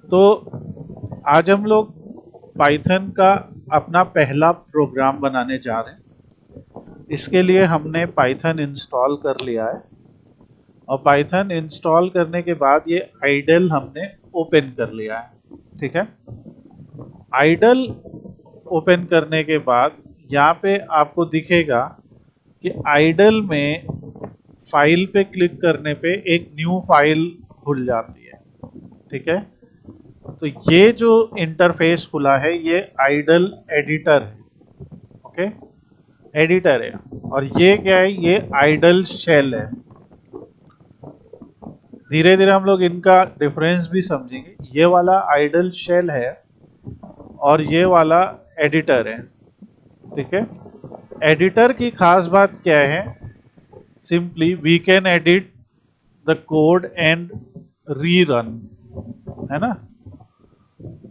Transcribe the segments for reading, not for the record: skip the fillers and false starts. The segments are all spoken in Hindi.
तो आज हम लोग पाइथन का अपना पहला प्रोग्राम बनाने जा रहे हैं। इसके लिए हमने पाइथन इंस्टॉल कर लिया है और पाइथन इंस्टॉल करने के बाद ये आइडल हमने ओपन कर लिया है। ठीक है, आइडल ओपन करने के बाद यहाँ पे आपको दिखेगा कि आइडल में फाइल पे क्लिक करने पे एक न्यू फाइल खुल जाती है। ठीक है, तो ये जो इंटरफेस खुला है ये आइडल एडिटर है। ओके, एडिटर है। और ये क्या है, ये आइडल शेल है। धीरे धीरे हम लोग इनका डिफरेंस भी समझेंगे। ये वाला आइडल शेल है और ये वाला एडिटर है। ठीक है, एडिटर की खास बात क्या है, simply we can edit the code and rerun, है ना।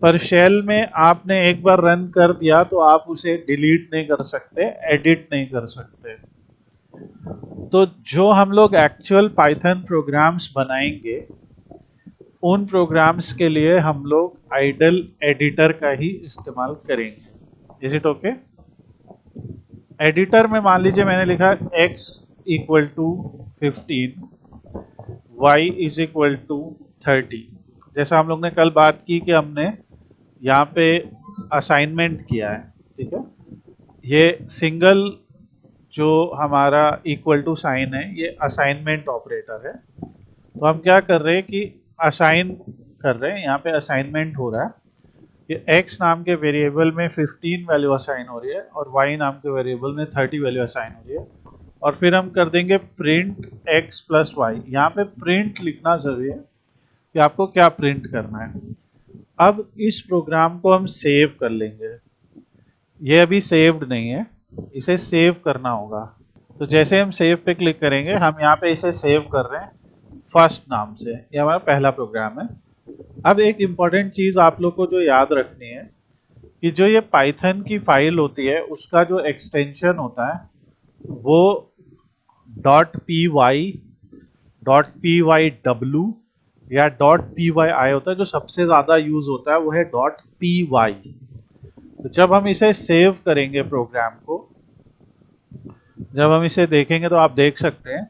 पर शेल में आपने एक बार रन कर दिया तो आप उसे डिलीट नहीं कर सकते, एडिट नहीं कर सकते। तो जो हम लोग एक्चुअल पाइथन प्रोग्राम्स बनाएंगे उन प्रोग्राम्स के लिए हम लोग आइडल एडिटर का ही इस्तेमाल करेंगे। Is it okay? एडिटर में मान लीजिए मैंने लिखा x equal to 15, y is equal to 30। जैसा हम लोग ने कल बात की कि हमने यहाँ पे असाइनमेंट किया है। ठीक है, ये सिंगल जो हमारा इक्वल टू साइन है ये असाइनमेंट ऑपरेटर है। तो हम क्या कर रहे हैं कि असाइन कर रहे हैं, यहाँ पे असाइनमेंट हो रहा है। ये x नाम के वेरिएबल में 15 वैल्यू असाइन हो रही है और y नाम के वेरिएबल में 30 वैल्यू असाइन हो रही है। और फिर हम कर देंगे प्रिंट x प्लस वाई। यहाँ पे प्रिंट लिखना जरूरी है कि आपको क्या प्रिंट करना है। अब इस प्रोग्राम को हम सेव कर लेंगे। ये अभी सेव्ड नहीं है, इसे सेव करना होगा। तो जैसे हम सेव पे क्लिक करेंगे, हम यहाँ पे इसे सेव कर रहे हैं फर्स्ट नाम से। ये हमारा पहला प्रोग्राम है। अब एक इम्पॉर्टेंट चीज आप लोग को जो याद रखनी है कि जो ये पाइथन की फाइल होती है उसका जो एक्सटेंशन होता है वो .py.py.w या .pyi होता है। जो सबसे ज्यादा यूज होता है वो है .py। तो जब हम इसे सेव करेंगे प्रोग्राम को, जब हम इसे देखेंगे तो आप देख सकते हैं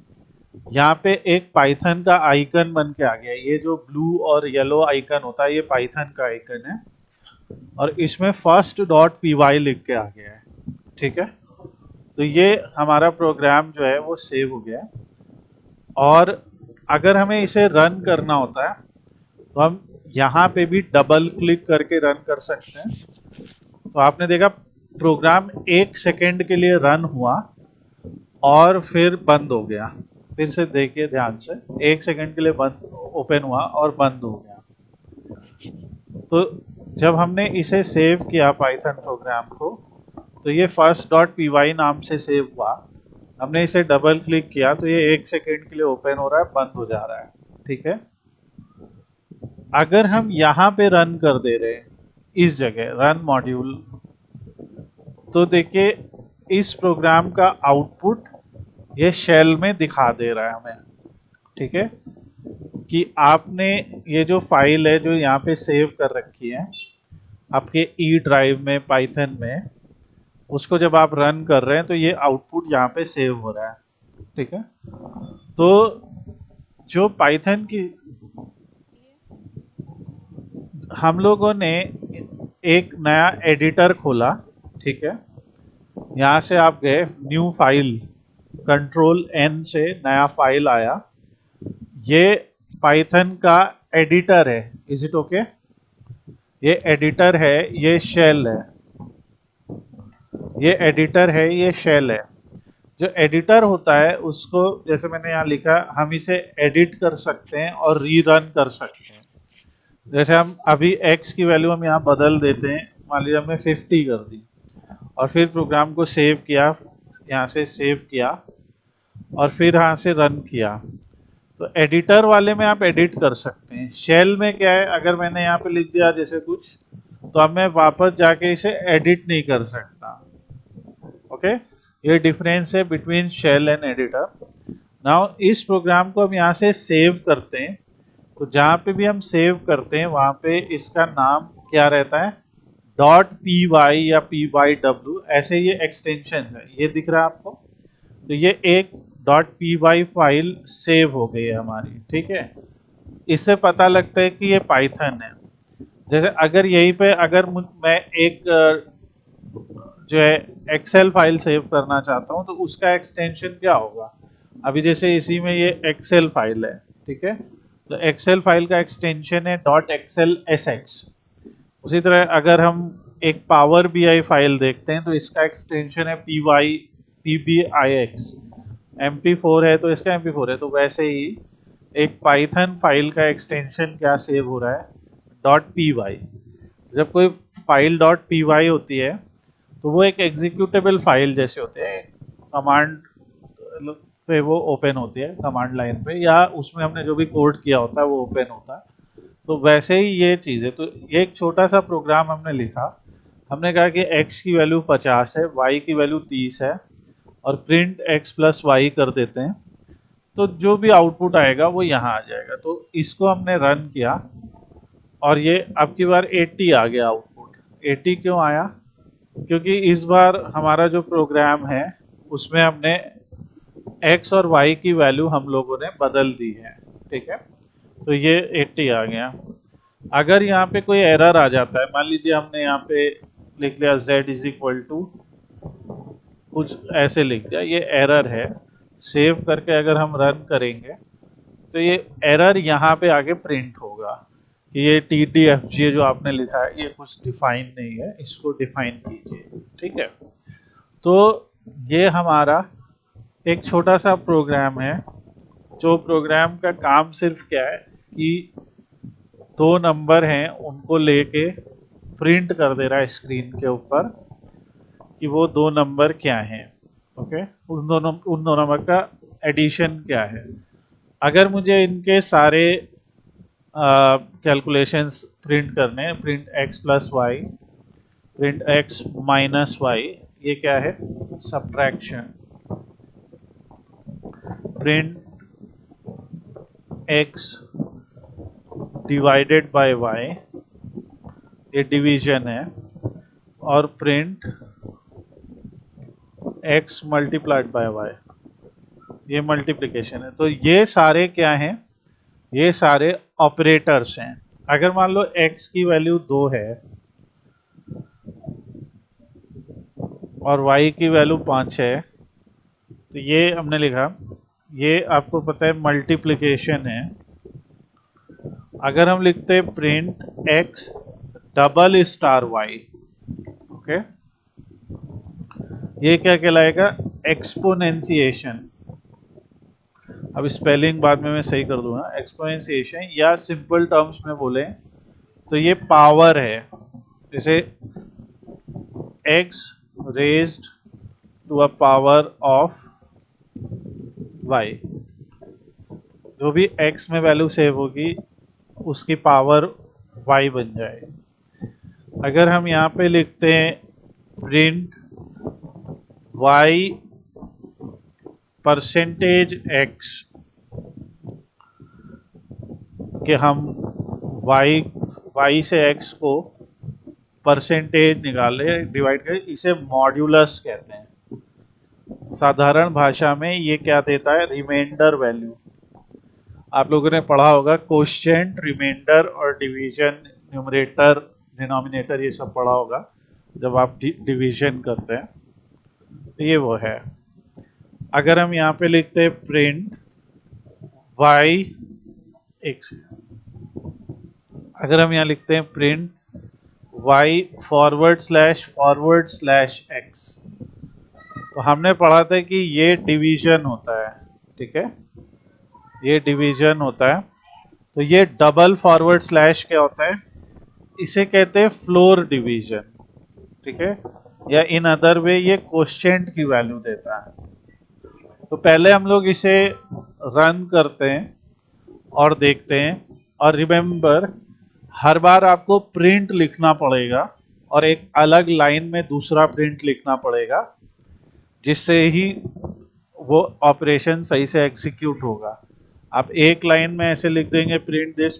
यहाँ पे एक पाइथन का आइकन बन के आ गया है। ये जो ब्लू और येलो आइकन होता है ये पाइथन का आइकन है और इसमें फर्स्ट .py लिख के आ गया है। ठीक है, तो ये हमारा प्रोग्राम जो है वो सेव हो गया है। और अगर हमें इसे रन करना होता है तो हम यहाँ पे भी डबल क्लिक करके रन कर सकते हैं। तो आपने देखा प्रोग्राम 1 सेकेंड के लिए रन हुआ और फिर बंद हो गया। फिर से देखिए ध्यान से, 1 सेकेंड के लिए बंद, ओपन हुआ और बंद हो गया। तो जब हमने इसे सेव किया पाइथन प्रोग्राम को तो ये फर्स्ट .py नाम से सेव हुआ। हमने इसे डबल क्लिक किया तो ये 1 सेकेंड के लिए ओपन हो रहा है, बंद हो जा रहा है। ठीक है, अगर हम यहाँ पे रन कर दे रहे हैं इस जगह रन मॉड्यूल, तो देखिए इस प्रोग्राम का आउटपुट ये शेल में दिखा दे रहा है हमें। ठीक है, कि आपने ये जो फाइल है जो यहाँ पे सेव कर रखी है आपके ई ड्राइव में पाइथन में, उसको जब आप रन कर रहे हैं तो ये आउटपुट यहाँ पे सेव हो रहा है। ठीक है, तो जो पाइथन की हम लोगों ने एक नया एडिटर खोला। ठीक है, यहाँ से आप गए न्यू फाइल, कंट्रोल N से नया फाइल आया। ये पाइथन का एडिटर है। Is it okay? ये एडिटर है, ये शेल है। ये एडिटर है, ये शेल है। जो एडिटर होता है उसको, जैसे मैंने यहाँ लिखा, हम इसे एडिट कर सकते हैं और रीरन कर सकते हैं। जैसे हम अभी x की वैल्यू हम यहाँ बदल देते हैं, मान लीजिए हमने 50 कर दी और फिर प्रोग्राम को सेव किया, यहाँ से सेव किया और फिर यहाँ से रन किया। तो एडिटर वाले में आप एडिट कर सकते हैं। शेल में क्या है, अगर मैंने यहाँ पे लिख दिया जैसे कुछ, तो अब मैं वापस जाके इसे एडिट नहीं कर सकता। ओके, ये डिफरेंस है between shell and editor. Now इस प्रोग्राम को हम यहाँ से सेव करते हैं तो जहाँ पे भी हम सेव करते हैं वहाँ पे इसका नाम क्या रहता है, डॉट पी वाई या पी वाई डब्ल्यू, ऐसे ये एक्सटेंशन है, ये दिख रहा है आपको। तो ये एक dot P Y file save हो गई है हमारी, ठीक है। इससे पता लगता है कि ये पाइथन है। जैसे अगर यहीं पे अगर मैं एक जो है एक्सेल फाइल सेव करना चाहता हूँ तो उसका एक्सटेंशन क्या होगा। अभी जैसे इसी में ये एक्सेल फाइल है, ठीक है, तो एक्सेल फाइल का एक्सटेंशन है डॉट एक्सेल एस एक्स। उसी तरह अगर हम एक पावर बी आई फाइल देखते हैं तो इसका एक्सटेंशन है P Y P B I X. M P four है तो इसका एम पी फोर है। तो वैसे ही एक पाइथन फाइल का एक्सटेंशन क्या सेव हो रहा है, डॉट पी वाई। जब कोई फाइल डॉट पी वाई होती है तो वो एक एग्जीक्यूटेबल फाइल जैसे होते हैं, कमांड पे वो ओपन होती है कमांड लाइन पे, या उसमें हमने जो भी कोड किया होता है वो ओपन होता है। तो वैसे ही ये चीज़ है। तो ये एक छोटा सा प्रोग्राम हमने लिखा। हमने कहा कि x की वैल्यू 50 है, y की वैल्यू 30 है, और प्रिंट x प्लस वाई कर देते हैं। तो जो भी आउटपुट आएगा वो यहाँ आ जाएगा। तो इसको हमने रन किया और ये अब की बार 80 आ गया आउटपुट। 80 क्यों आया, क्योंकि इस बार हमारा जो प्रोग्राम है उसमें हमने x और y की वैल्यू हम लोगों ने बदल दी है, ठीक है। तो ये 80 आ गया। अगर यहाँ पे कोई एरर आ जाता है, मान लीजिए हमने यहाँ पे लिख लिया z इज इक्वल टू कुछ ऐसे लिख दिया, ये एरर है। सेव करके अगर हम रन करेंगे तो ये एरर यहाँ पे आगे प्रिंट होगा कि ये टी डी एफ जी जो आपने लिखा है ये कुछ डिफाइन नहीं है, इसको डिफाइन कीजिए, ठीक है। तो ये हमारा एक छोटा सा प्रोग्राम है, जो प्रोग्राम का काम सिर्फ क्या है कि दो नंबर हैं उनको लेके प्रिंट कर दे रहा है स्क्रीन के ऊपर कि वो दो नंबर क्या हैं, ओके, उन दोनों नंबर का एडिशन क्या है। अगर मुझे इनके सारे कैलकुलेशंस प्रिंट करने हैं, print X plus Y, print X minus Y, ये क्या है, subtraction, print X divided by Y, ये डिवीजन है, और print X multiplied by Y, ये मल्टीप्लिकेशन है। तो ये सारे क्या हैं, ये सारे ऑपरेटर्स हैं। अगर मान लो x की वैल्यू 2 है और y की वैल्यू 5 है, तो ये हमने लिखा, ये आपको पता है मल्टीप्लिकेशन है। अगर हम लिखते हैं print x double star y, okay, ये क्या कहलाएगा, एक्सपोनेंशिएशन। अब स्पेलिंग बाद में मैं सही कर दूंगा, एक्सपोनेंशिएशन, या सिंपल टर्म्स में बोले तो ये पावर है। जैसे x raised to a power of y, जो भी x में वैल्यू सेव होगी उसकी पावर y बन जाए। अगर हम यहाँ पे लिखते हैं प्रिंट y परसेंटेज x, कि हम y से x को परसेंटेज निकाले डिवाइड करें, इसे मॉड्यूलस कहते हैं। साधारण भाषा में ये क्या देता है, रिमाइंडर वैल्यू। आप लोगों ने पढ़ा होगा कोशेंट, रिमाइंडर और डिवीजन, न्यूमरेटर, डिनोमिनेटर, ये सब पढ़ा होगा जब आप डिवीजन करते हैं, तो ये वो है। अगर हम यहाँ पे लिखते हैं प्रिंट y x, अगर हम यहाँ लिखते हैं print y forward slash x, तो हमने पढ़ा था कि ये डिवीजन होता है, ठीक है, ये डिवीजन होता है। तो ये डबल फॉरवर्ड स्लैश क्या होता है, इसे कहते हैं फ्लोर डिवीजन, ठीक है, या इन अदर वे ये कोशेंट की वैल्यू देता है। तो पहले हम लोग इसे रन करते हैं और देखते हैं, और रिमेंबर हर बार आपको प्रिंट लिखना पड़ेगा और एक अलग लाइन में दूसरा प्रिंट लिखना पड़ेगा, जिससे ही वो ऑपरेशन सही से एग्जीक्यूट होगा। आप एक लाइन में ऐसे लिख देंगे प्रिंट दिस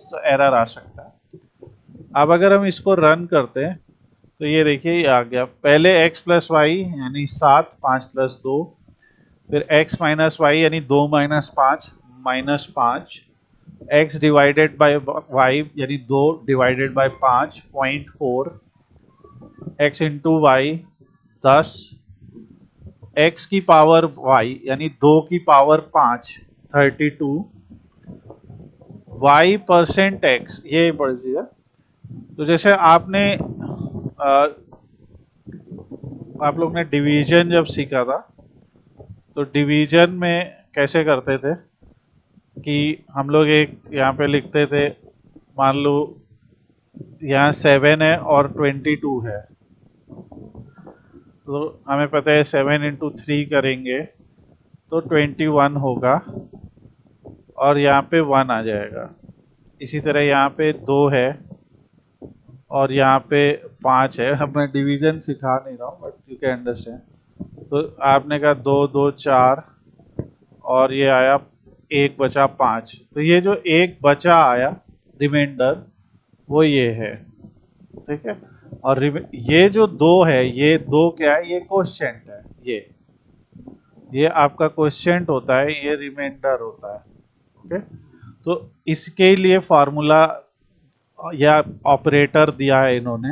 तो एरर आ सकता है। अब अगर हम इसको रन करते हैं तो ये देखिए ये आ गया। पहले x प्लस वाई यानी 7, 5 प्लस 2, फिर x माइनस वाई यानी 2 minus 5 minus 5, x divided by Y यानी 2 divided by 5 0.4, x into Y 10, x की पावर y यानी 2 की पावर 5 32, y परसेंट x ये पढ़ लीजिए। तो जैसे आपने आप लोग ने डिवीजन जब सीखा था तो डिवीजन में कैसे करते थे कि हम लोग एक यहाँ पे लिखते थे, मान लो यहाँ 7 है और 22 है, तो हमें पता है 7 इंटू 3 करेंगे तो 21 होगा और यहाँ पे 1 आ जाएगा। इसी तरह यहाँ पे 2 है और यहाँ पे 5 है। अब मैं डिवीजन सिखा नहीं रहा हूँ बट यू कैन अंडरस्टैंड। तो आपने कहा 2 2 4 और ये आया 1 बचा 5, तो ये जो 1 बचा आया रिमाइंडर वो ये है, ठीक है। और ये जो 2 है, ये 2 क्या है, ये कोएफिशिएंट है। ये आपका कोएफिशिएंट होता है, ये रिमाइंडर होता है, ओके। तो इसके लिए फार्मूला या ऑपरेटर दिया है इन्होंने,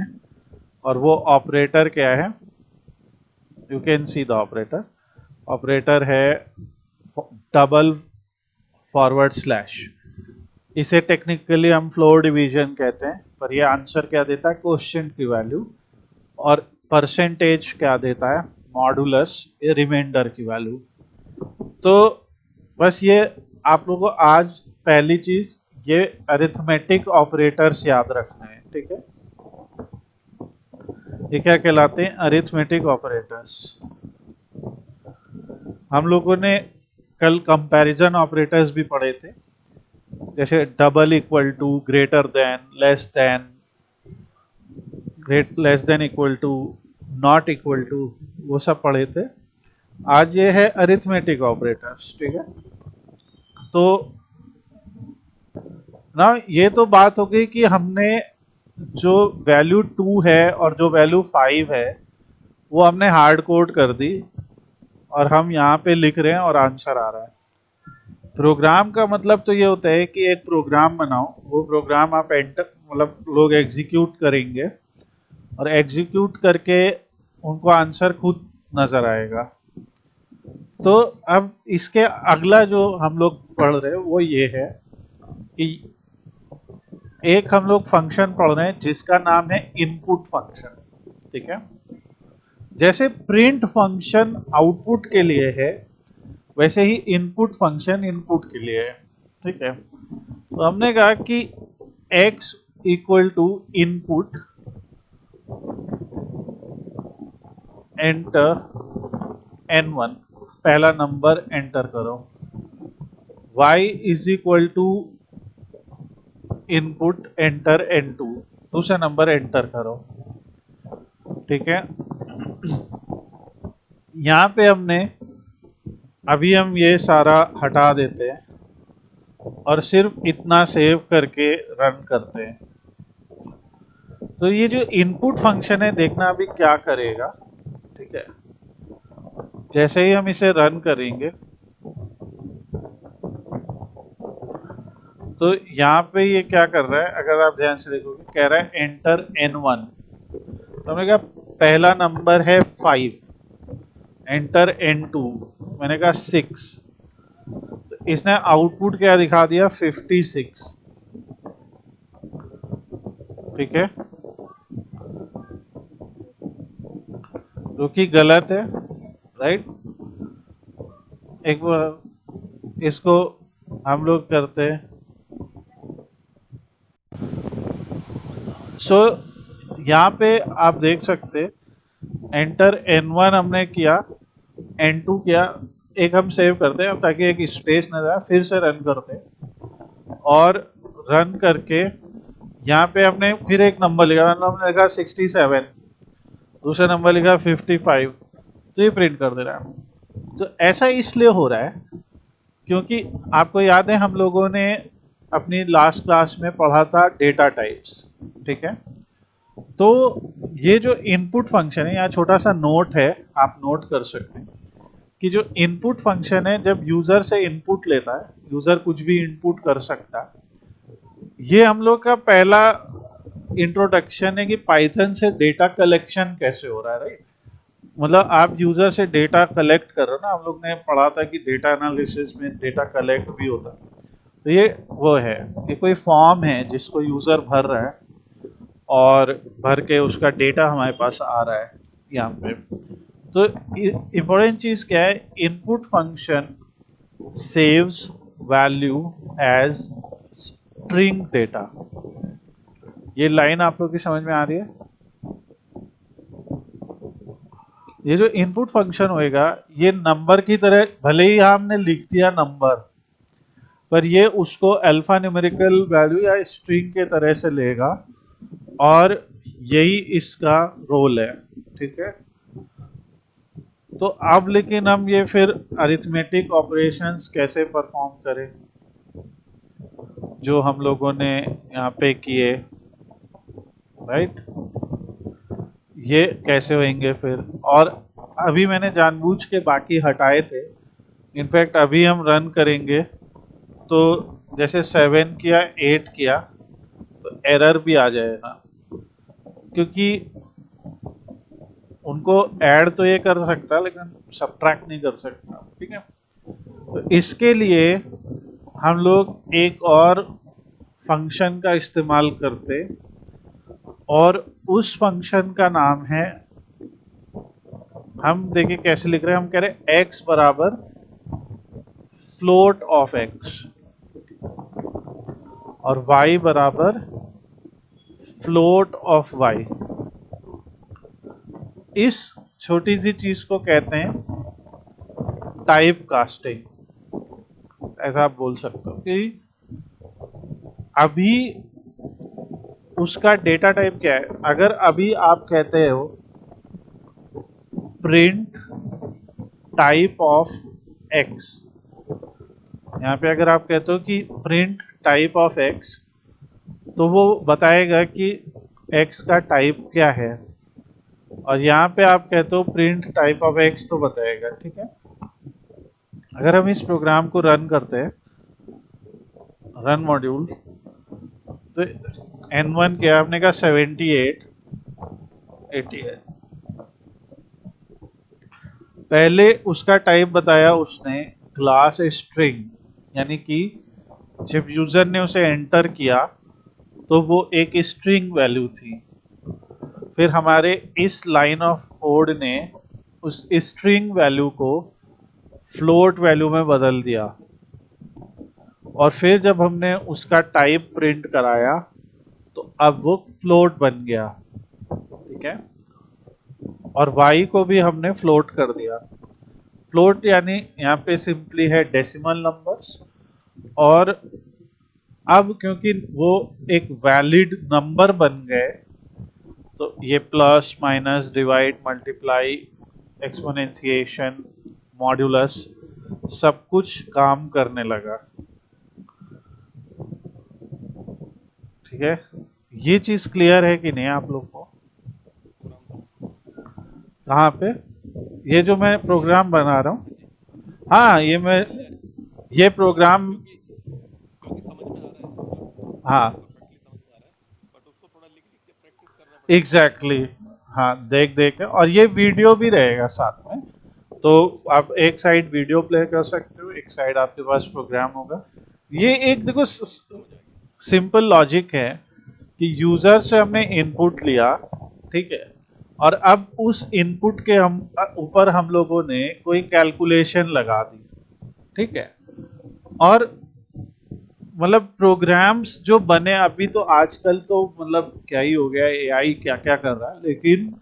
और वो ऑपरेटर क्या है, you can see the operator. Operator है डबल फॉरवर्ड स्लैश। इसे टेक्निकली हम फ्लोर डिवीजन कहते हैं, पर ये आंसर क्या देता है, कोएफिशिएंट की वैल्यू, और परसेंटेज क्या देता है, मॉडुलस, ये रिमाइंडर की वैल्यू। तो बस ये आप लोगों को आज पहली चीज ये अरिथमेटिक ऑपरेटर्स याद रखना है, ठीक है। ये क्या कहलाते हैं, अरिथमेटिक ऑपरेटर्स। हम लोगों ने कल कंपैरिजन ऑपरेटर्स भी पढ़े थे, जैसे double equal to, greater than, less than, less than equal to, not equal to, वो सब पढ़े थे। आज ये है अरिथमेटिक ऑपरेटर्स, ठीक है। तो ना ये तो बात हो गई कि हमने जो वैल्यू 2 है और जो वैल्यू 5 है वो हमने हार्ड कोड कर दी और हम यहाँ पे लिख रहे हैं और आंसर आ रहा है। प्रोग्राम का मतलब तो ये होता है कि एक प्रोग्राम बनाओ, वो प्रोग्राम आप एंटर मतलब लोग एग्जीक्यूट करेंगे और एग्जीक्यूट करके उनको आंसर खुद नजर आएगा। तो अब इसके अगला जो हम लोग पढ़ रहे हैं वो ये है कि एक हम लोग फंक्शन पढ़ रहे हैं जिसका नाम है इनपुट फंक्शन, ठीक है। जैसे प्रिंट फंक्शन आउटपुट के लिए है, वैसे ही इनपुट फंक्शन इनपुट के लिए है, ठीक है। तो हमने कहा कि x equal to input, enter n1, पहला नंबर एंटर करो। y is equal to input, enter n2, दूसरा नंबर एंटर करो, ठीक है। यहाँ पे हमने अभी हम ये सारा हटा देते हैं और सिर्फ इतना सेव करके रन करते हैं। तो ये जो इनपुट फंक्शन है, देखना अभी क्या करेगा, ठीक है। जैसे ही हम इसे रन करेंगे तो यहाँ पे ये क्या कर रहा है, अगर आप ध्यान से देखोगे, कह रहा है एंटर n1। तो हमने कहा पहला नंबर है 5, एंटर n2, मैंने कहा 6, तो इसने आउटपुट क्या दिखा दिया, 56, ठीक है, जो कि गलत है, राइट। एक बार इसको हम लोग करते हैं। सो यहाँ पे आप देख सकते, एंटर n1 हमने किया, n2 किया, एक हम सेव करते हैं अब ताकि एक स्पेस न जाए, फिर से रन करते हैं और रन करके यहाँ पे हमने फिर एक नंबर लिखा, मतलब हमने लिखा 67, दूसरा नंबर लिखा 55, तो ये प्रिंट कर दे रहा है। तो ऐसा इसलिए हो रहा है क्योंकि आपको याद है हम लोगों ने अपनी लास्ट क्लास में पढ़ा था डेटा टाइप्स, ठीक है। तो ये जो इनपुट फंक्शन है, यहाँ छोटा सा नोट है, आप नोट कर सकते हैं कि जो इनपुट फंक्शन है, जब यूजर से इनपुट लेता है, यूजर कुछ भी इनपुट कर सकता है। ये हम लोग का पहला इंट्रोडक्शन है कि पाइथन से डेटा कलेक्शन कैसे हो रहा है, राइट। मतलब आप यूजर से डेटा कलेक्ट कर रहे हो ना, हम लोग ने पढ़ा था कि डेटा एनालिसिस में डेटा कलेक्ट भी होता है। तो ये वो है, ये कोई फॉर्म है जिसको यूजर भर रहा है और भर के उसका डेटा हमारे पास आ रहा है यहाँ पे। तो इम्पोर्टेंट चीज क्या है, input function saves value as string data. ये लाइन आप लोग की समझ में आ रही है। ये जो इनपुट फंक्शन होएगा, ये नंबर की तरह, भले ही हमने लिख दिया नंबर, पर ये उसको अल्फा न्यूमेरिकल वैल्यू या स्ट्रिंग के तरह से लेगा और यही इसका रोल है, ठीक है। तो अब लेकिन हम ये फिर अरिथमेटिक ऑपरेशंस कैसे परफॉर्म करें जो हम लोगों ने यहाँ पे किए, राइट। ये कैसे होंगे फिर, और अभी मैंने जानबूझ के बाकी हटाए थे। इनफैक्ट अभी हम रन करेंगे तो जैसे 7 किया 8 किया तो एरर भी आ जाएगा, क्योंकि उनको ऐड तो ये कर सकता है लेकिन सब्ट्रैक्ट नहीं कर सकता, ठीक है। तो इसके लिए हम लोग एक और फंक्शन का इस्तेमाल करते, और उस फंक्शन का नाम है, हम देखिए कैसे लिख रहे हैं, हम कह रहे हैं x बराबर फ्लोट ऑफ x और y बराबर फ्लोट ऑफ y। इस छोटी सी चीज को कहते हैं टाइप कास्टिंग, ऐसा आप बोल सकते हो कि अभी उसका डेटा टाइप क्या है। अगर अभी आप कहते हो प्रिंट टाइप ऑफ x, यहाँ पे अगर आप कहते हो कि प्रिंट टाइप ऑफ x, तो वो बताएगा कि x का टाइप क्या है, और यहाँ पे आप कहते हो प्रिंट टाइप ऑफ x तो बताएगा, ठीक है। अगर हम इस प्रोग्राम को रन करते हैं, रन मॉड्यूल, तो n1 क्या आपने कहा 78 88, पहले उसका टाइप बताया उसने क्लास स्ट्रिंग, यानी कि जब यूजर ने उसे एंटर किया तो वो एक स्ट्रिंग वैल्यू थी। फिर हमारे इस लाइन ऑफ कोड ने उस स्ट्रिंग वैल्यू को फ्लोट वैल्यू में बदल दिया, और फिर जब हमने उसका टाइप प्रिंट कराया तो अब वो फ्लोट बन गया, ठीक है। और y को भी हमने फ्लोट कर दिया। फ्लोट यानी यहाँ पे सिंपली है डेसिमल नंबर्स, और अब क्योंकि वो एक वैलिड नंबर बन गए तो ये plus minus divide multiply exponentiation modulus सब कुछ काम करने लगा, ठीक है। ये चीज क्लियर है कि नहीं आप लोग को। कहाँ पे ये जो मैं प्रोग्राम बना रहा हूँ, हाँ ये प्रोग्राम, हाँ एग्जैक्टली हाँ, देख देख के, और ये वीडियो भी रहेगा साथ में, तो आप एक साइड वीडियो प्ले कर सकते हो, एक साइड आपके पास प्रोग्राम होगा। ये एक देखो सिंपल लॉजिक है कि यूजर से हमने इनपुट लिया, ठीक है, और अब उस इनपुट के हम ऊपर हम लोगों ने कोई कैलकुलेशन लगा दी, ठीक है। और मतलब प्रोग्राम्स जो बने अभी, तो आजकल तो मतलब क्या ही हो गया, एआई क्या क्या कर रहा है, लेकिन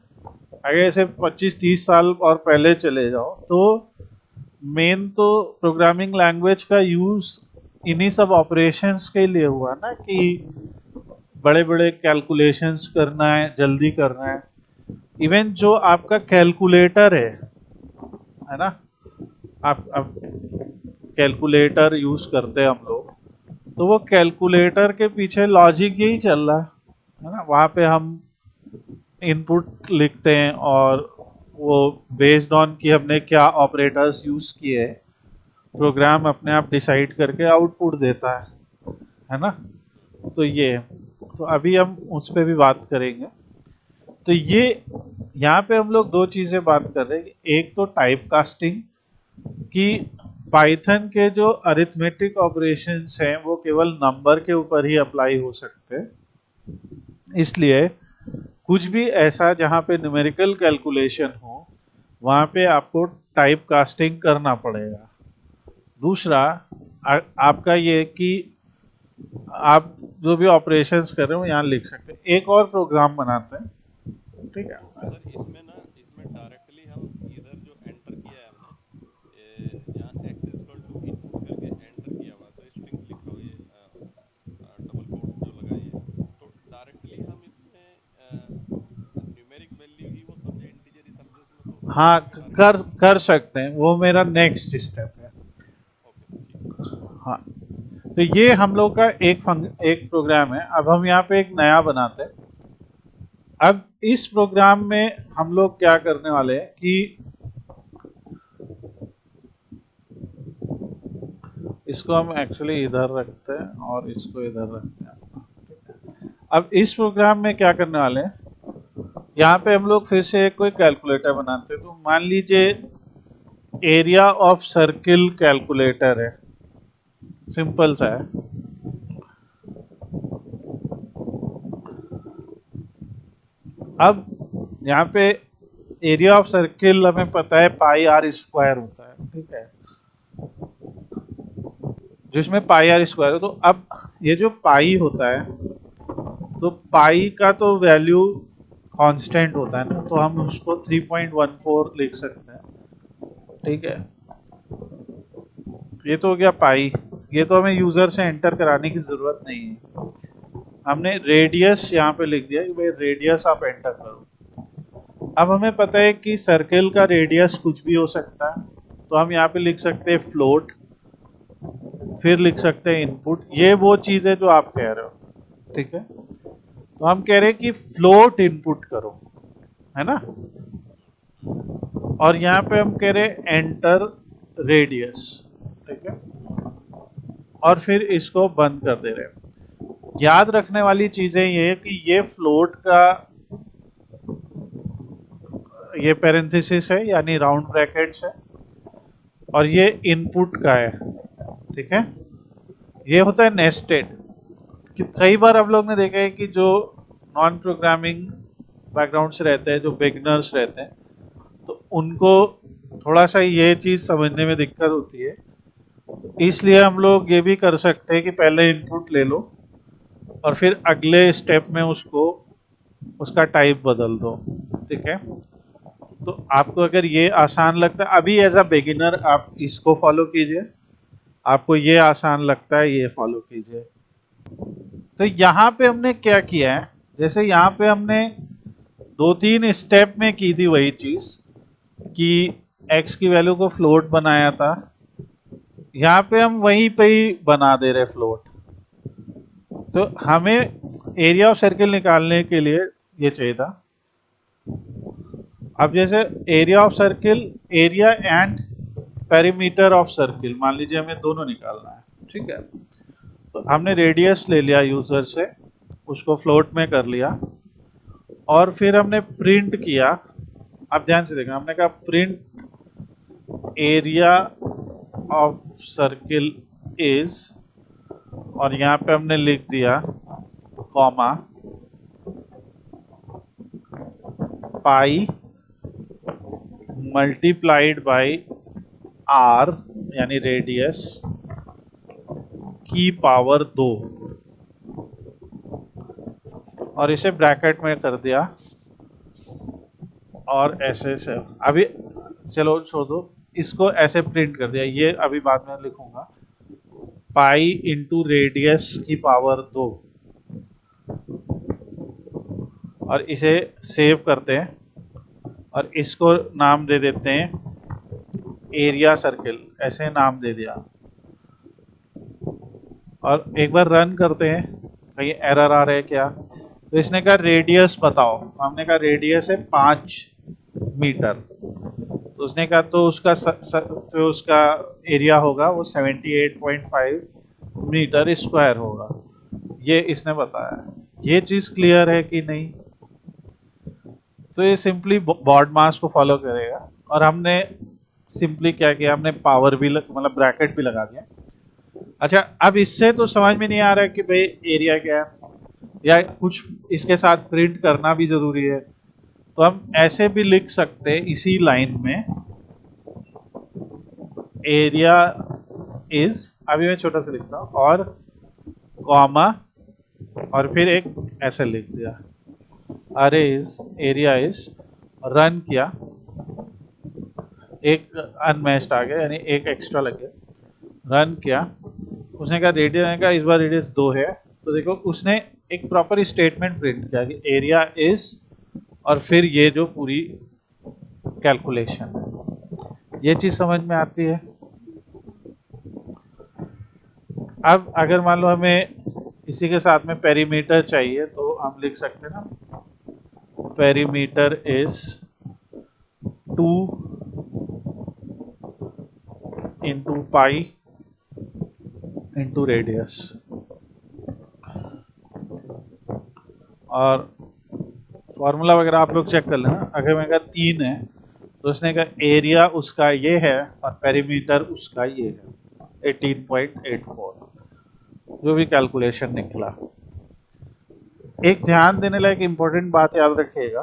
अगर ऐसे 25-30 साल और पहले चले जाओ तो मेन तो प्रोग्रामिंग लैंग्वेज का यूज इन्हीं सब ऑपरेशंस के लिए हुआ ना, कि बड़े बड़े कैलकुलेशंस करना है, जल्दी करना है। इवन जो आपका कैलकुलेटर है ना, आप कैलकुलेटर यूज करते हैं हम लोग, तो वो कैलकुलेटर के पीछे लॉजिक यही चल रहा है ना। वहाँ पे हम इनपुट लिखते हैं और वो बेस्ड ऑन कि हमने क्या ऑपरेटर्स यूज किए, प्रोग्राम अपने आप डिसाइड करके आउटपुट देता है ना। तो ये, तो अभी हम उस पर भी बात करेंगे। तो ये यहाँ पे हम लोग दो चीजें बात कर रहे हैं। एक तो टाइप कास्टिंग, कि पाइथन के जो अरिथमेटिक ऑपरेशंस हैं वो केवल नंबर के ऊपर ही अप्लाई हो सकते हैं, इसलिए कुछ भी ऐसा जहाँ पे न्यूमेरिकल कैलकुलेशन हो वहाँ पे आपको टाइप कास्टिंग करना पड़ेगा। दूसरा आपका ये कि आप जो भी ऑपरेशंस कर रहे हो यहाँ लिख सकते हैं। एक और प्रोग्राम बनाते हैं, ठीक है। सर इसमें ना, इसमें डायरेक्टली हम इधर जो एंटर किया है हमने, यहाँ x इक्वल टू इनपुट करके एंटर किया हुआ, तो स्ट्रिंग्स लिखा हुआ, ये डबल कोट जो लगाई है, तो डायरेक्टली हम इसमें न्यूमेरिक वैल्यू ही वो समझे, इंटीजर ही समझे उसमें, तो हाँ, उसको कर डायरेक्टली। कर सकते हैं, वो मेरा नेक्स्ट स्टेप है। ओके सर, ठीक है। हाँ, तो ये हम लोग का एक प्रोग्राम है। अब हम यहाँ पे एक नया बनाते हैं। अब इस प्रोग्राम में हम लोग क्या करने वाले हैं कि इसको हम एक्चुअली इधर रखते हैं और इसको इधर रखते हैं। अब इस प्रोग्राम में क्या करने वाले हैं, यहाँ पे हम लोग फिर से कोई कैलकुलेटर बनाते हैं। तो मान लीजिए एरिया ऑफ सर्किल कैलकुलेटर है, सिंपल सा है। अब यहाँ पे एरिया ऑफ सर्किल हमें पता है पाई आर स्क्वायर होता है, ठीक है, जिसमें पाई आर स्क्वायर है। तो अब ये जो पाई होता है, तो पाई का तो वैल्यू कांस्टेंट होता है ना, तो हम उसको 3.14 लिख सकते हैं, ठीक है। ये तो हो गया पाई। ये तो हमें यूजर से एंटर कराने की जरूरत नहीं है। हमने रेडियस यहाँ पे लिख दिया कि भाई रेडियस आप एंटर करो। अब हमें पता है कि सर्कल का रेडियस कुछ भी हो सकता है, तो हम यहाँ पे लिख सकते हैं फ्लोट, फिर लिख सकते हैं इनपुट। ये वो चीज है जो आप कह रहे हो, ठीक है। तो हम कह रहे हैं कि फ्लोट इनपुट करो, है ना। और यहाँ पे हम कह रहे हैं एंटर रेडियस, ठीक है, और फिर इसको बंद कर दे रहे हैं। याद रखने वाली चीजें ये है कि ये फ्लोट का ये पैरेंथेसिस है यानी राउंड ब्रैकेट्स है, और ये इनपुट का है, ठीक है। ये होता है नेस्टेड। कि कई बार हम लोग ने देखा है कि जो नॉन प्रोग्रामिंग बैकग्राउंड से रहते हैं, जो बिगनर्स रहते हैं, तो उनको थोड़ा सा ये चीज़ समझने में दिक्कत होती है। इसलिए हम लोग ये भी कर सकते हैं कि पहले इनपुट ले लो और फिर अगले स्टेप में उसको उसका टाइप बदल दो, ठीक है। तो आपको अगर ये आसान लगता है अभी एज अ बिगिनर, आप इसको फॉलो कीजिए। आपको ये आसान लगता है, ये फॉलो कीजिए। तो यहाँ पे हमने क्या किया है, जैसे यहाँ पे हमने दो तीन स्टेप में की थी वही चीज कि x की वैल्यू को फ्लोट बनाया था, यहाँ पे हम वहीं पे ही बना दे रहे फ्लोट। तो हमें एरिया ऑफ सर्किल निकालने के लिए ये चाहिए था। अब जैसे area of circle, area and perimeter of circle, मान लीजिए हमें दोनों निकालना है, ठीक है। तो हमने रेडियस ले लिया यूजर से, उसको फ्लोट में कर लिया, और फिर हमने प्रिंट किया। आप ध्यान से देखना, हमने कहा print area of circle is, और यहाँ पे हमने लिख दिया comma pi multiplied by R यानी रेडियस की पावर 2, और इसे ब्रैकेट में कर दिया, और ऐसे से अभी चलो छोड़ दो, इसको ऐसे प्रिंट कर दिया। ये अभी बाद में लिखूंगा, पाई इंटू रेडियस की पावर 2, और इसे सेव करते हैं और इसको नाम दे देते हैं एरिया सर्किल, ऐसे नाम दे दिया। और एक बार रन करते हैं, कहीं एरर आ रहा है क्या। तो इसने कहा रेडियस बताओ, हमने कहा रेडियस है 5 मीटर। तो उसने कहा तो जो उसका एरिया होगा वो 78.5 मीटर स्क्वायर होगा। ये इसने बताया। ये चीज क्लियर है कि नहीं। तो ये सिंपली बॉड मास को फॉलो करेगा। और हमने सिंपली क्या किया, हमने पावर भी मतलब ब्रैकेट भी लगा दिया। अच्छा, अब इससे तो समझ में नहीं आ रहा है कि भाई एरिया क्या है, या कुछ इसके साथ प्रिंट करना भी जरूरी है। तो हम ऐसे भी लिख सकते हैं इसी लाइन में, एरिया इज, अभी मैं छोटा सा लिखता हूँ, और कॉमा, और फिर एक ऐसे लिख दिया, अरे इज, एरिया इज, रन किया, एक अनमैच्ड आ गया, यानी एक एक्स्ट्रा लग गया। रन किया, उसने कहा रेडियस, ने कहा इस बार रेडियस 2 है। तो देखो उसने एक प्रॉपर स्टेटमेंट प्रिंट किया कि एरिया इज, और फिर ये जो पूरी कैलकुलेशन है, ये चीज समझ में आती है। अब अगर मान लो हमें इसी के साथ में पेरीमीटर चाहिए, तो हम लिख सकते हैं ना, perimeter is 2 into pi into radius. और फॉर्मूला वगैरह आप लोग चेक कर लेना। अगर मैं कहा 3 है, तो उसने कहा एरिया उसका ये है और पेरीमीटर उसका ये है 18.84, जो भी कैलकुलेशन निकला। एक ध्यान देने लायक इंपॉर्टेंट बात याद रखिएगा,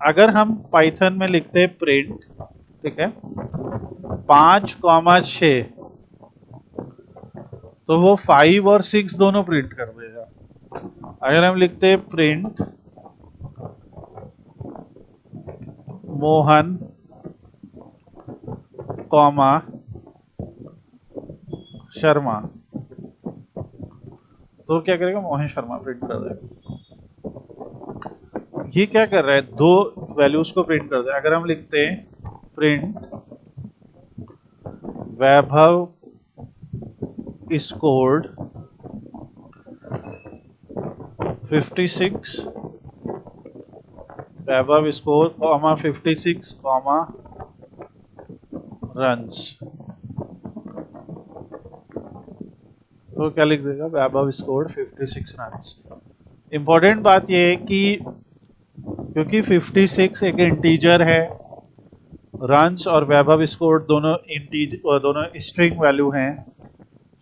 अगर हम पाइथन में लिखते हैं प्रिंट, ठीक है, 5,6, तो वो 5 और 6 दोनों प्रिंट कर देगा। अगर हम लिखते हैं प्रिंट मोहन कॉमा शर्मा, तो क्या करेगा, मोहन शर्मा प्रिंट कर देगा। ये क्या कर रहा है, दो वैल्यूज को प्रिंट कर दे। अगर हम लिखते हैं प्रिंट वैभव स्कोर्ड 56, वैभव स्कोर कॉमा 56 कॉमा रन्स, तो क्या लिख देगा, वैभव स्कोर्ड 56 रन्स। इंपॉर्टेंट बात यह है कि क्योंकि 56 एक इंटीजर है, रन्स और वैभव स्कोर्ड दोनों स्ट्रिंग वैल्यू हैं,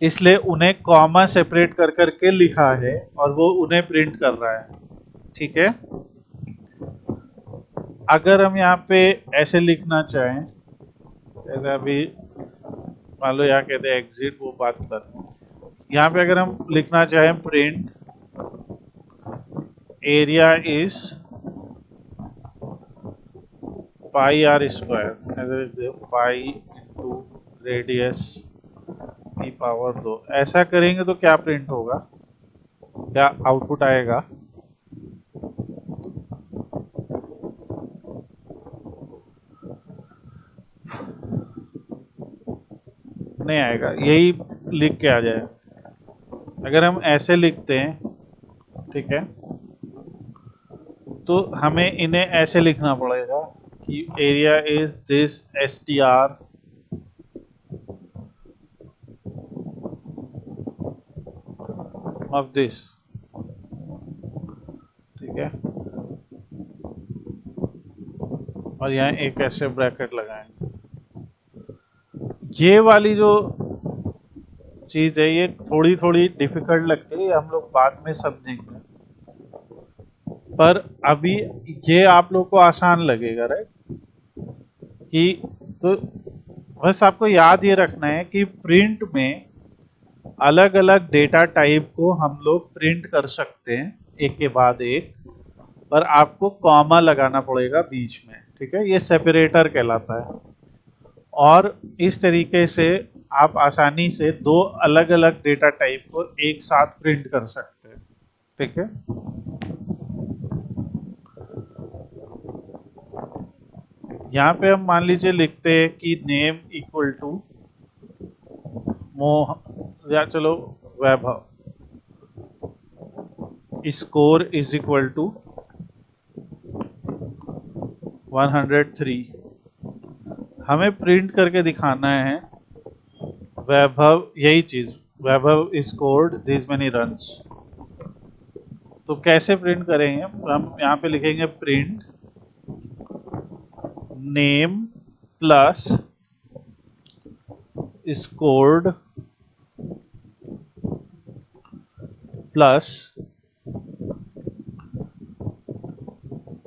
इसलिए उन्हें कॉमा सेपरेट कर करके लिखा है और वो उन्हें प्रिंट कर रहा है। ठीक है। अगर हम यहाँ पे ऐसे लिखना चाहें, जैसे अभी मान लो यहाँ कहते हैं एग्जिट, वो बात कर, यहाँ पे अगर हम लिखना चाहें print area is pi R square, ऐसे लिख दो, पाई इंटू रेडियस की पावर 2, ऐसा करेंगे तो क्या प्रिंट होगा, क्या आउटपुट आएगा। नहीं आएगा, यही लिख के आ जाए। अगर हम ऐसे लिखते हैं, ठीक है, तो हमें इन्हें ऐसे लिखना पड़ेगा कि area is this S T R of this, ठीक है, और यहाँ एक ऐसे ब्रैकेट लगाएंगे। ये वाली जो चीज है ये थोड़ी थोड़ी डिफिकल्ट लगती है, हम लोग बाद में समझेंगे, पर अभी ये आप लोग को आसान लगेगा, राइट। कि तो बस आपको याद ये रखना है कि प्रिंट में अलग अलग डेटा टाइप को हम लोग प्रिंट कर सकते हैं एक के बाद एक, पर आपको कॉमा लगाना पड़ेगा बीच में, ठीक है, ये सेपरेटर कहलाता है। और इस तरीके से आप आसानी से दो अलग अलग डेटा टाइप को एक साथ प्रिंट कर सकते हैं, ठीक है। यहाँ पे हम मान लीजिए लिखते हैं कि नेम इक्वल टू या चलो वैभव, स्कोर इज इक्वल टू 103। हमें प्रिंट करके दिखाना है वैभव, यही चीज, वैभव स्कोर्ड दिस मेनी रन्स। तो कैसे प्रिंट करेंगे हम? यहाँ पे लिखेंगे print name plus scored plus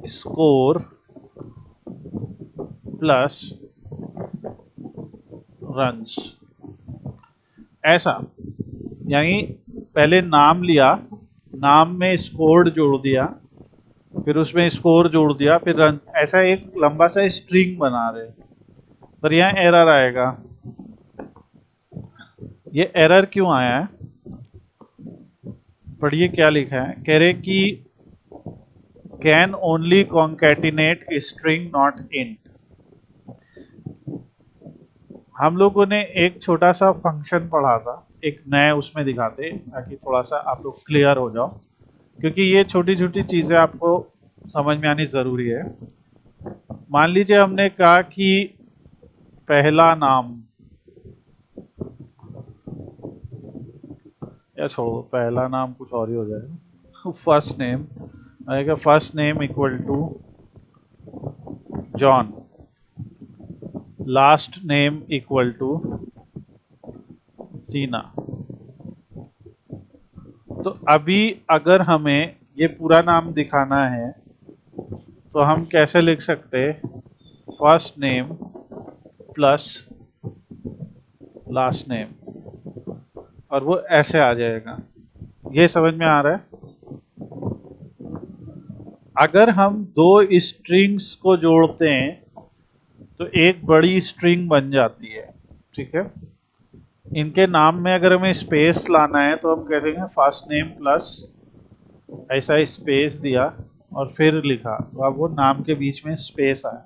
score plus runs, ऐसा। यानी पहले नाम लिया, नाम में स्कोर्ड जोड़ दिया, फिर उसमें स्कोर जोड़ दिया, फिर रन, ऐसा एक लंबा सा स्ट्रिंग बना रहे। पर यहाँ एरर आएगा। ये एरर क्यों आया है? पढ़िए क्या लिखा है। कह रहे कि can only concatenate string not int. हम लोगों ने एक छोटा सा फंक्शन पढ़ा था, एक नए उसमें दिखाते ताकि थोड़ा सा आप लोग क्लियर हो जाओ, क्योंकि ये छोटी छोटी चीजें आपको समझ में आनी जरूरी है। मान लीजिए हमने कहा कि पहला नाम, या छोड़ो, पहला नाम कुछ और ही हो जाएगा, फर्स्ट नेम आएगा, first name equal to John, last name equal to Seena. तो अभी अगर हमें ये पूरा नाम दिखाना है तो हम कैसे लिख सकते हैं? First name plus last name, और वो ऐसे आ जाएगा। ये समझ में आ रहा है? अगर हम दो स्ट्रिंग्स को जोड़ते हैं तो एक बड़ी स्ट्रिंग बन जाती है, ठीक है। इनके नाम में अगर हमें स्पेस लाना है तो हम कह देंगे फर्स्ट नेम प्लस, ऐसा स्पेस दिया और फिर लिखा, तो अब वो नाम के बीच में स्पेस आया।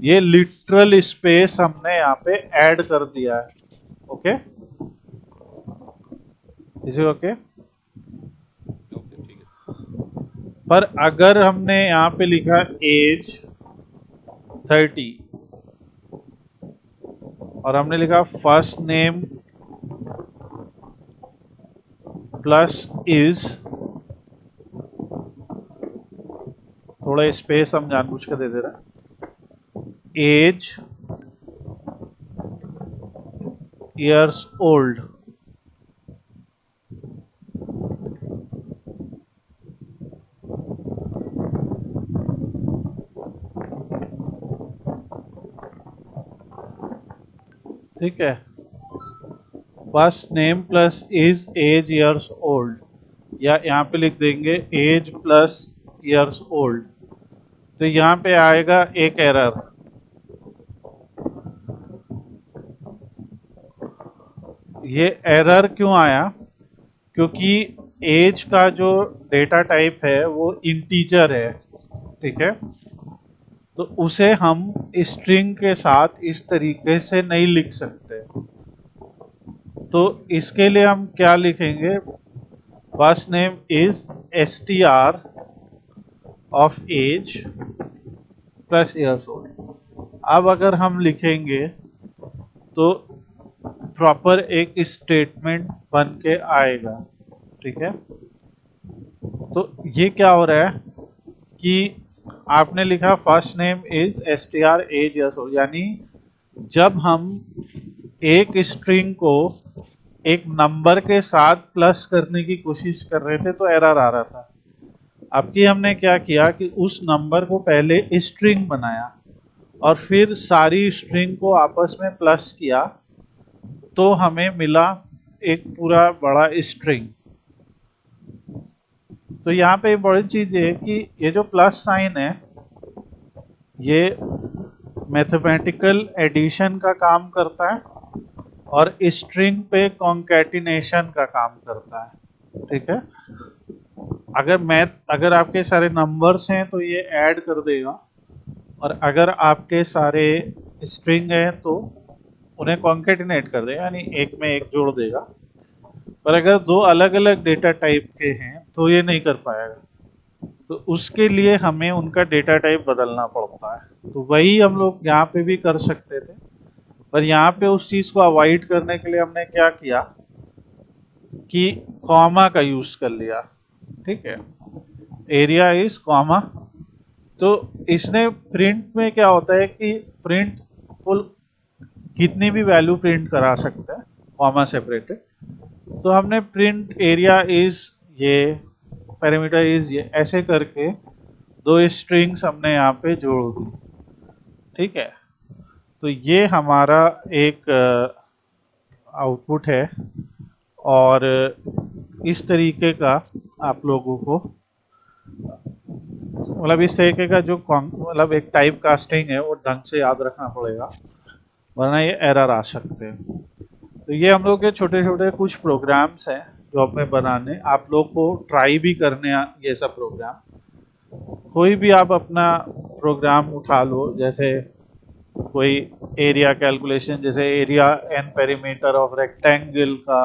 ये लिटरल स्पेस हमने यहाँ पे ऐड कर दिया है। Okay, is it okay? Okay, ठीक है। पर अगर हमने यहाँ पे लिखा एज 30 और हमने लिखा फर्स्ट नेम प्लस इज, थोड़ा स्पेस हम जानबूझ के दे दे रहे, एज ईयर्स ओल्ड, ठीक है। First name plus is age years old, या यहाँ पे लिख देंगे एज प्लस ईयर्स ओल्ड। तो यहाँ पे आएगा एक एरर। ये एरर क्यों आया? क्योंकि एज का जो डेटा टाइप है वो इंटीजर है, ठीक है। तो उसे हम स्ट्रिंग के साथ इस तरीके से नहीं लिख सकते। तो इसके लिए हम क्या लिखेंगे? First name is str of age plus years old. अब अगर हम लिखेंगे तो प्रॉपर एक स्टेटमेंट बन के आएगा, ठीक है। तो ये क्या हो रहा है कि आपने लिखा first name is str age years old, यानी जब हम एक स्ट्रिंग को एक नंबर के साथ प्लस करने की कोशिश कर रहे थे तो एरर आ रहा था। अब की हमने क्या किया कि उस नंबर को पहले स्ट्रिंग बनाया और फिर सारी स्ट्रिंग को आपस में प्लस किया, तो हमें मिला एक पूरा बड़ा स्ट्रिंग। तो यहाँ पे बड़ी चीज ये है कि ये जो प्लस साइन है ये मैथमेटिकल एडिशन का काम करता है और स्ट्रिंग पे कॉन्कैटिनेशन का काम करता है, ठीक है। अगर आपके सारे नंबर्स हैं तो ये ऐड कर देगा, और अगर आपके सारे स्ट्रिंग हैं तो उन्हें कॉन्कैटिनेट कर देगा, यानी एक में एक जोड़ देगा। पर अगर दो अलग अलग डेटा टाइप के हैं तो ये नहीं कर पाएगा, तो उसके लिए हमें उनका डेटा टाइप बदलना पड़ता है। तो वही हम लोग यहाँ पे भी कर सकते थे, पर यहाँ पे उस चीज़ को अवॉइड करने के लिए हमने क्या किया कि कॉमा का यूज कर लिया। ठीक है, एरिया इज कॉमा। तो इसने प्रिंट में क्या होता है कि प्रिंट फुल कितनी भी वैल्यू प्रिंट करा सकता है कॉमा सेपरेटेड। तो हमने प्रिंट एरिया इज ये, पैरामीटर इज ये, ऐसे करके दो स्ट्रिंग्स हमने यहाँ पे जोड़ दी। ठीक है, तो ये हमारा एक आउटपुट है, और इस तरीके का आप लोगों को, मतलब इस तरीके का जो मतलब एक टाइप कास्टिंग है वो ढंग से याद रखना पड़ेगा, वरना ये एरर आ सकते हैं। तो ये हम लोग के छोटे छोटे कुछ प्रोग्राम्स हैं जो हमें बनाने, आप लोग को ट्राई भी करने ये सब प्रोग्राम। कोई भी आप अपना प्रोग्राम उठा लो, जैसे कोई एरिया कैलकुलेशन, जैसे area and perimeter of rectangle का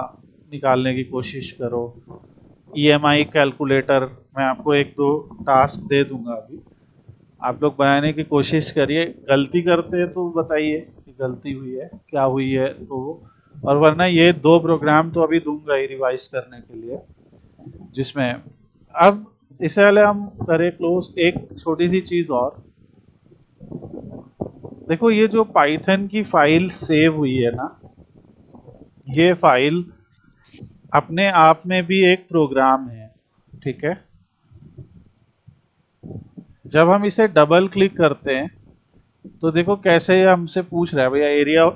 निकालने की कोशिश करो। ईएमआई कैलकुलेटर, मैं आपको एक दो टास्क दे दूंगा अभी, आप लोग बनाने की कोशिश करिए। गलती करते हैं तो बताइए कि गलती हुई है, क्या हुई है तो, और वरना ये दो प्रोग्राम तो अभी दूंगा ही रिवाइज करने के लिए, जिसमें अब इससे पहले हम करें क्लोज एक छोटी सी चीज़ और। देखो ये जो पाइथन की फाइल सेव हुई है ना, ये फाइल अपने आप में भी एक प्रोग्राम है। ठीक है, जब हम इसे डबल क्लिक करते हैं तो देखो कैसे ये हमसे पूछ रहा है, भैया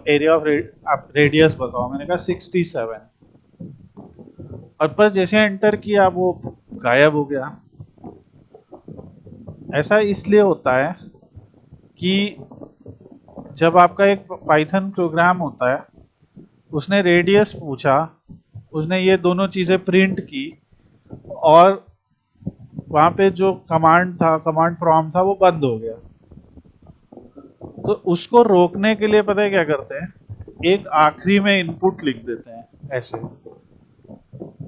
एरिया ऑफ आप रेडियस बताओ। मैंने कहा 67, और पर जैसे एंटर किया वो गायब हो गया। ऐसा इसलिए होता है कि जब आपका एक पाइथन प्रोग्राम होता है, उसने रेडियस पूछा, उसने ये दोनों चीज़ें प्रिंट की, और वहाँ पे जो कमांड था, कमांड प्रॉम्प्ट था, वो बंद हो गया। तो उसको रोकने के लिए पता है क्या करते हैं, एक आखिरी में इनपुट लिख देते हैं ऐसे,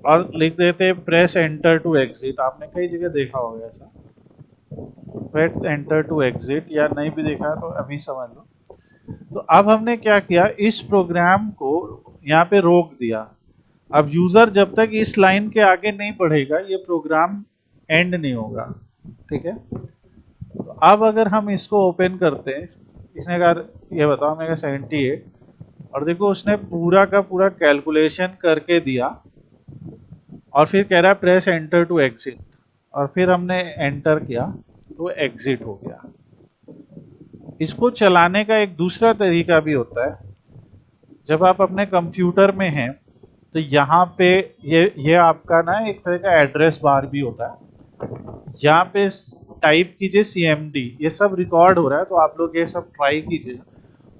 और लिख देते हैं प्रेस एंटर टू एग्जिट। आपने कई जगह देखा होगा ऐसा, प्रेस एंटर टू एग्जिट, या नहीं भी देखा है तो अभी समझ लो। तो अब हमने क्या किया, इस प्रोग्राम को यहाँ पे रोक दिया। अब यूजर जब तक इस लाइन के आगे नहीं बढ़ेगा ये प्रोग्राम एंड नहीं होगा। ठीक है, तो अब अगर हम इसको ओपन करते हैं, इसने कहा ये बताओ, मैं 78, और देखो उसने पूरा का पूरा कैलकुलेशन करके दिया, और फिर कह रहा है प्रेस एंटर टू एग्जिट, और फिर हमने एंटर किया तो एग्जिट हो गया। इसको चलाने का एक दूसरा तरीका भी होता है। जब आप अपने कंप्यूटर में हैं तो यहाँ पे ये आपका ना एक तरह का एड्रेस बार भी होता है, यहाँ पे टाइप कीजिए CMD, ये सब रिकॉर्ड हो रहा है, तो आप लोग ये सब ट्राई कीजिए,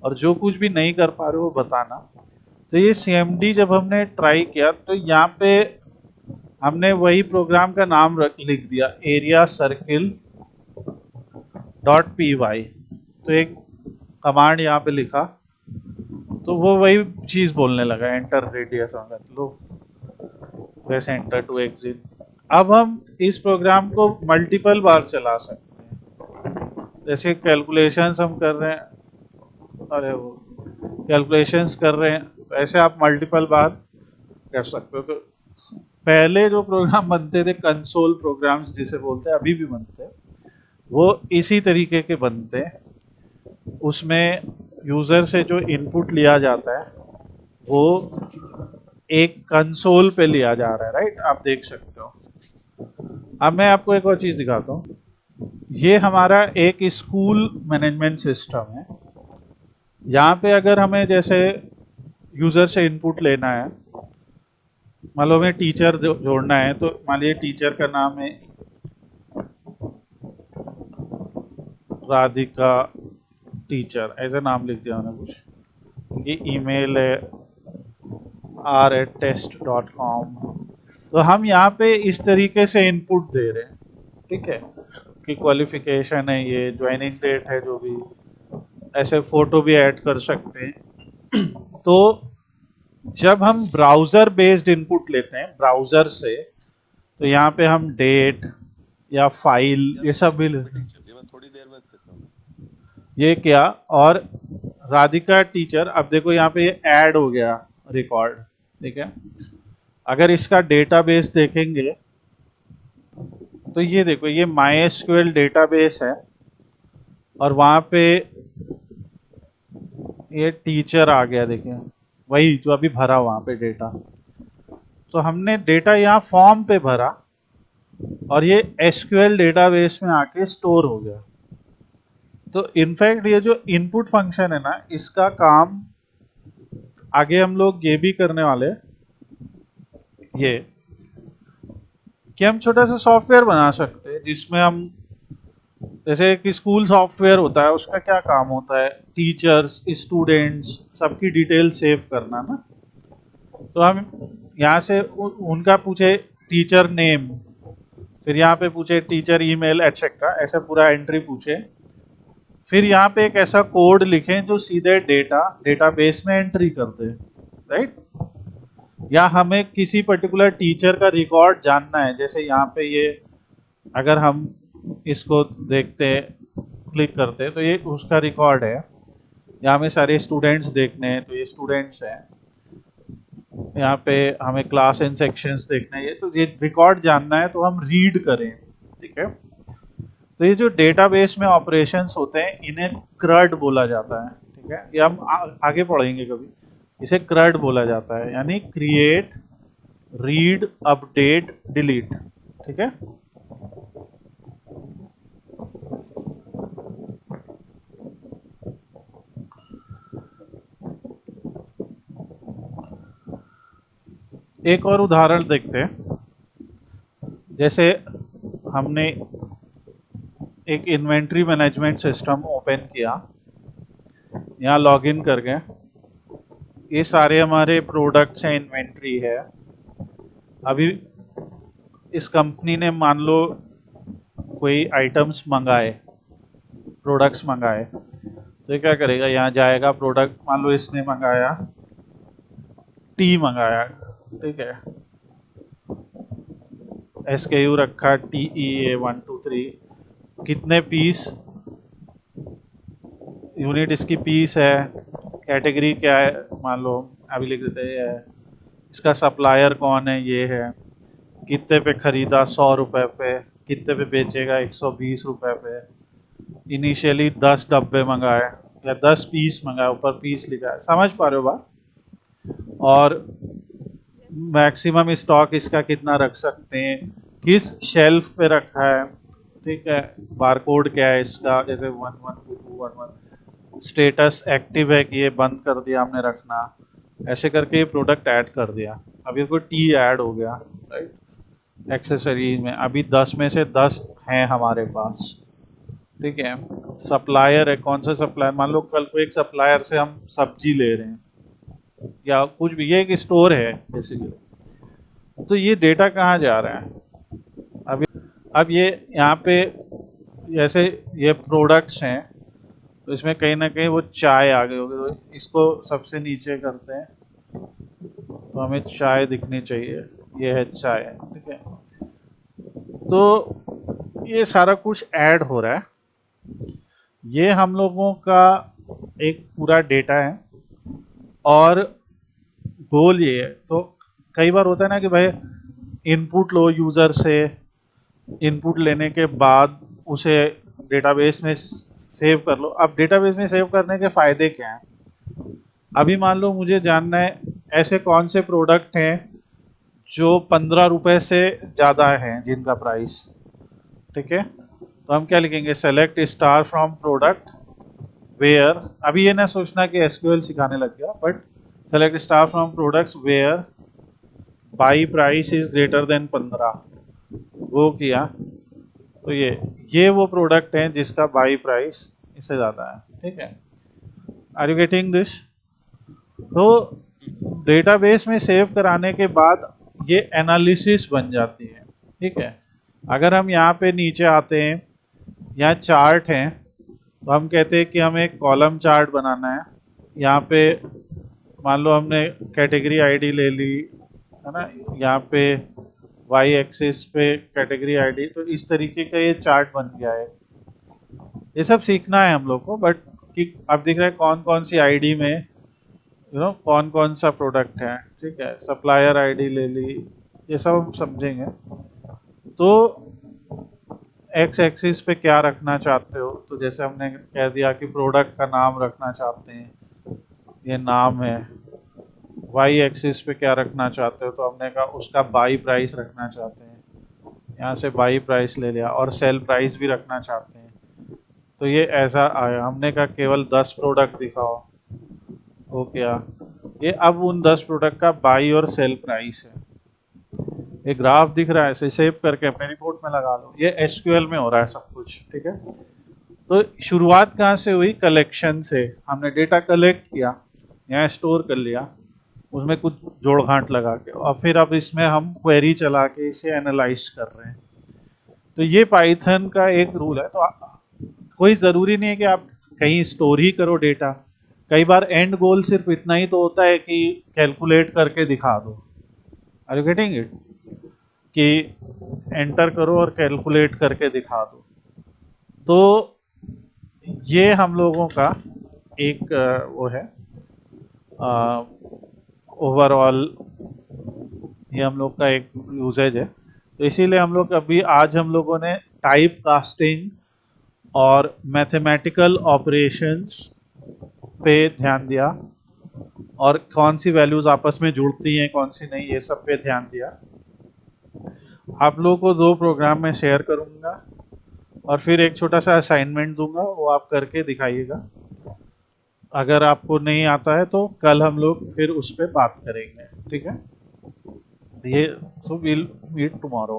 और जो कुछ भी नहीं कर पा रहे हो बताना। तो ये CMD जब हमने ट्राई किया तो यहाँ पे हमने वही प्रोग्राम का नाम लिख दिया, एरिया सर्किल .py। तो एक कमांड यहाँ पे लिखा, तो वो वही चीज़ बोलने लगा, एंटर रेडियस होगा, लो प्रेस एंटर टू एग्जिट। अब हम इस प्रोग्राम को मल्टीपल बार चला सकते हैं। जैसे कैलकुलेशंस हम कर रहे हैं, अरे वो कैलकुलेशंस कर रहे हैं, तो ऐसे आप मल्टीपल बार कर सकते हो। तो पहले जो प्रोग्राम बनते थे, कंसोल प्रोग्राम्स जिसे बोलते हैं, अभी भी बनते हैं, वो इसी तरीके के बनते हैं। उसमें यूज़र से जो इनपुट लिया जाता है वो एक कंसोल पे लिया जा रहा है, राइट, आप देख सकते हो। अब मैं आपको एक और चीज़ दिखाता हूँ। ये हमारा एक स्कूल मैनेजमेंट सिस्टम है। यहाँ पे अगर हमें जैसे यूज़र से इनपुट लेना है, मान लो हमें टीचर जोड़ना है, तो मान लीजिए टीचर का नाम है राधिका टीचर, ऐसा नाम लिख दिया मैंने कुछ, उनकी ईमेल है r@test.com। तो हम यहाँ पे इस तरीके से इनपुट दे रहे हैं। ठीक है, कि क्वालिफिकेशन है, ये ज्वाइनिंग डेट है, जो भी, ऐसे फोटो भी ऐड कर सकते हैं। तो जब हम ब्राउजर बेस्ड इनपुट लेते हैं ब्राउजर से, तो यहाँ पे हम डेट या फाइल यार ये सब भी मीटिंग चल रही है, मैं थोड़ी देर में देता हूँ। ये क्या। और राधिका टीचर, अब देखो यहाँ पे ये ऐड हो गया रिकॉर्ड, ठीक है। अगर इसका डेटाबेस देखेंगे तो ये देखो ये MySQL डेटाबेस है, और वहां पे ये टीचर आ गया, देखिए वही जो अभी भरा वहां पे डेटा। तो हमने डेटा यहाँ फॉर्म पे भरा और ये SQL डेटाबेस में आके स्टोर हो गया। तो इनफैक्ट ये जो इनपुट फंक्शन है ना, इसका काम आगे हम लोग ये भी करने वाले हैं, ये कि हम छोटा सा सॉफ्टवेयर बना सकते हैं जिसमें हम, जैसे कि स्कूल सॉफ्टवेयर होता है उसका क्या काम होता है, टीचर्स स्टूडेंट्स सबकी डिटेल सेव करना ना। तो हम यहाँ से उनका पूछे टीचर नेम, फिर यहाँ पे पूछे टीचर ईमेल एटसेट्रा, ऐसा पूरा एंट्री पूछे, फिर यहाँ पे एक ऐसा कोड लिखें जो सीधे डेटाबेस में एंट्री कर दे, राइट। या हमें किसी पर्टिकुलर टीचर का रिकॉर्ड जानना है, जैसे यहाँ पे ये अगर हम इसको देखते क्लिक करते तो ये उसका रिकॉर्ड है। यहाँ में सारे स्टूडेंट्स देखने हैं तो ये स्टूडेंट्स हैं, यहाँ पे हमें क्लास एंड सेक्शंस देखना है, ये तो ये रिकॉर्ड जानना है तो हम रीड करें, ठीक है। तो ये जो डेटाबेस में ऑपरेशंस होते हैं इन्हें CRUD बोला जाता है, ठीक है। ये हम आगे पढ़ेंगे कभी, इसे CRUD बोला जाता है, यानी क्रिएट रीड अपडेट डिलीट, ठीक है। एक और उदाहरण देखते हैं, जैसे हमने एक इन्वेंट्री मैनेजमेंट सिस्टम ओपन किया, यहाँ लॉगिन कर गए, ये सारे हमारे प्रोडक्ट्स हैं, इन्वेंट्री है। अभी इस कंपनी ने मान लो कोई आइटम्स मंगाए, प्रोडक्ट्स मंगाए, तो ये क्या करेगा, यहाँ जाएगा प्रोडक्ट, मान लो इसने मंगाया टी मंगाया, ठीक है, SKU रखा TEA123, कितने पीस, यूनिट इसकी पीस है, कैटेगरी क्या है, मान लो अभी लिख देते हैं, इसका सप्लायर कौन है, ये है, कितने पे खरीदा, 100 रुपये पे, कितने पे बेचेगा, 120 रुपये पे, इनिशियली 10 डब्बे मंगाए या 10 पीस मंगाए, ऊपर पीस लिखा है, समझ पा रहे हो बात। और मैक्सिमम स्टॉक इसका कितना रख सकते हैं, किस शेल्फ पे रखा है, ठीक है, बारकोड क्या है इसका, जैसे 112211, स्टेटस एक्टिव है कि ये बंद कर दिया हमने रखना, ऐसे करके ये प्रोडक्ट ऐड कर दिया। अभी इसको टी ऐड हो गया, राइट, एक्सेसरीज में अभी 10 में से 10 हैं हमारे पास, ठीक है। सप्लायर है, कौन सा सप्लायर, मान लो कल को एक सप्लायर से हम सब्जी ले रहे हैं या कुछ भी, ये एक स्टोर है बेसिकली। तो ये डेटा कहाँ जा रहा है, अब ये यहाँ पे जैसे ये प्रोडक्ट्स हैं, तो इसमें कहीं ना कहीं वो चाय आ गई होगी, तो इसको सबसे नीचे करते हैं तो हमें चाय दिखनी चाहिए, ये है चाय, ठीक है। तो ये सारा कुछ ऐड हो रहा है, ये हम लोगों का एक पूरा डेटा है, और गोल ये है। तो कई बार होता है ना कि भाई इनपुट लो यूज़र से, इनपुट लेने के बाद उसे डेटाबेस में सेव कर लो। अब डेटाबेस में सेव करने के फ़ायदे क्या हैं, अभी मान लो मुझे जानना है ऐसे कौन से प्रोडक्ट हैं जो 15 रुपये से ज़्यादा हैं जिनका प्राइस, ठीक है। तो हम क्या लिखेंगे, select star from product where, अभी ये ना सोचना कि SQL सिखाने लग गया, but select star from products where by price is greater than 15, वो किया तो ये वो प्रोडक्ट हैं जिसका बाई प्राइस इससे ज़्यादा है, ठीक है। Are you getting this. तो डेटाबेस में सेव कराने के बाद ये एनालिसिस बन जाती है, ठीक है। अगर हम यहाँ पे नीचे आते हैं, यहाँ चार्ट हैं, तो हम कहते हैं कि हमें एक कॉलम चार्ट बनाना है, यहाँ पे मान लो हमने कैटेगरी आईडी ले ली, है ना, यहाँ पे वाई एक्सिस पे कैटेगरी आईडी, तो इस तरीके का ये चार्ट बन गया है। ये सब सीखना है हम लोग को, बट कि अब दिख रहा है कौन कौन सी आईडी में कौन कौन सा प्रोडक्ट है, ठीक है, सप्लायर आईडी ले ली, ये सब हम समझेंगे। तो एक्स एक्सिस पे क्या रखना चाहते हो, तो जैसे हमने कह दिया कि प्रोडक्ट का नाम रखना चाहते हैं, ये नाम है। वाई एक्सिस पे क्या रखना चाहते हो, तो हमने कहा उसका बाई प्राइस रखना चाहते हैं, यहाँ से बाई प्राइस ले लिया, और सेल प्राइस भी रखना चाहते हैं। तो ये ऐसा आया, हमने कहा केवल 10 प्रोडक्ट दिखाओ, हो गया ये। अब उन 10 प्रोडक्ट का बाई और सेल प्राइस है, ये ग्राफ दिख रहा है, इसे सेव करके अपने रिपोर्ट में लगा लो। ये एसक्यूएल में हो रहा है सब कुछ, ठीक है। तो शुरुआत कहाँ से हुई, कलेक्शन से। हमने डेटा कलेक्ट किया, यहाँ स्टोर कर लिया, उसमें कुछ जोड़ घाट लगा के, और फिर अब इसमें हम क्वेरी चला के इसे एनालाइज कर रहे हैं। तो ये पाइथन का एक रूल है। तो कोई ज़रूरी नहीं है कि आप कहीं स्टोर ही करो डेटा। कई बार एंड गोल सिर्फ इतना ही तो होता है कि कैलकुलेट करके दिखा दो। आर यू गेटिंग इट, कि एंटर करो और कैलकुलेट करके दिखा दो। तो ये हम लोगों का एक वो है ओवरऑल, ये हम लोग का एक यूजेज है। तो इसीलिए हम लोग अभी आज हम लोगों ने टाइप कास्टिंग और मैथमेटिकल ऑपरेशंस पे ध्यान दिया, और कौन सी वैल्यूज आपस में जुड़ती हैं कौन सी नहीं, ये सब पे ध्यान दिया। आप लोगों को 2 प्रोग्राम में शेयर करूंगा, और फिर एक छोटा सा असाइनमेंट दूंगा, वो आप करके दिखाइएगा। अगर आपको नहीं आता है तो कल हम लोग फिर उस पर बात करेंगे, ठीक है। ये, सो विल मीट टुमारो।